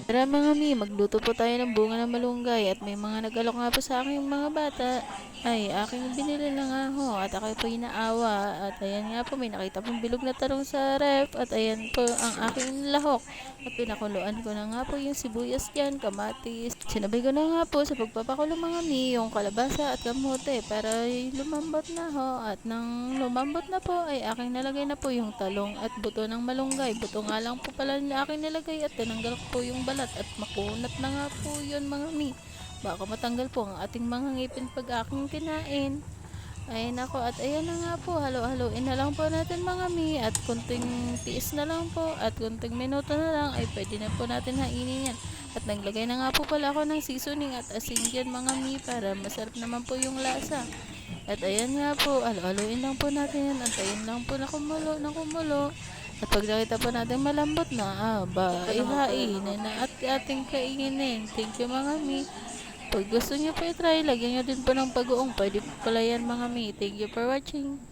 Tara mga mi, magluto po tayo ng bunga ng malunggay at may mga nag-alok nga po sa akin yung mga bata. Ay, aking binili na nga ho at ako po inaawa at ayan nga po may nakita pong bilog na tarong sa ref at ayan po ang aking lahok at pinakuluan ko na nga po yung sibuyas dyan, kamatis. Sinabay ko na nga po sa pagpapakulo mga mi yung kalabasa at kamote para lumambot na ho at nang lumambot na po ay aking nalagay na po yung talong at buto ng malunggay. Buto nga lang po pala na aking nilagay at tinanggal ko po yung balat at makunat na nga po yun mga mi. Baka matanggal po ang ating mga ngipin pag aking kinain. Ay nako at ayan na nga po, halo-haloin na lang po natin mga mi at kunting tiis na lang po at kunting minuto na lang ay pwede na po natin hainin yan. At naglagay na nga po pala ako ng seasoning at asin dyan mga mi para masarap naman po yung lasa. At ayan nga po, halo-haloin lang po natin yan, antayin lang po na kumulo, na kumulo. At pag nakita po natin malambot na, ihain na at ating kainin. Thank you mga mi. Pag gusto niyo po i-try, lagyan niyo din po ng bagoong. Pwede po pala yan mga mi. Thank you for watching.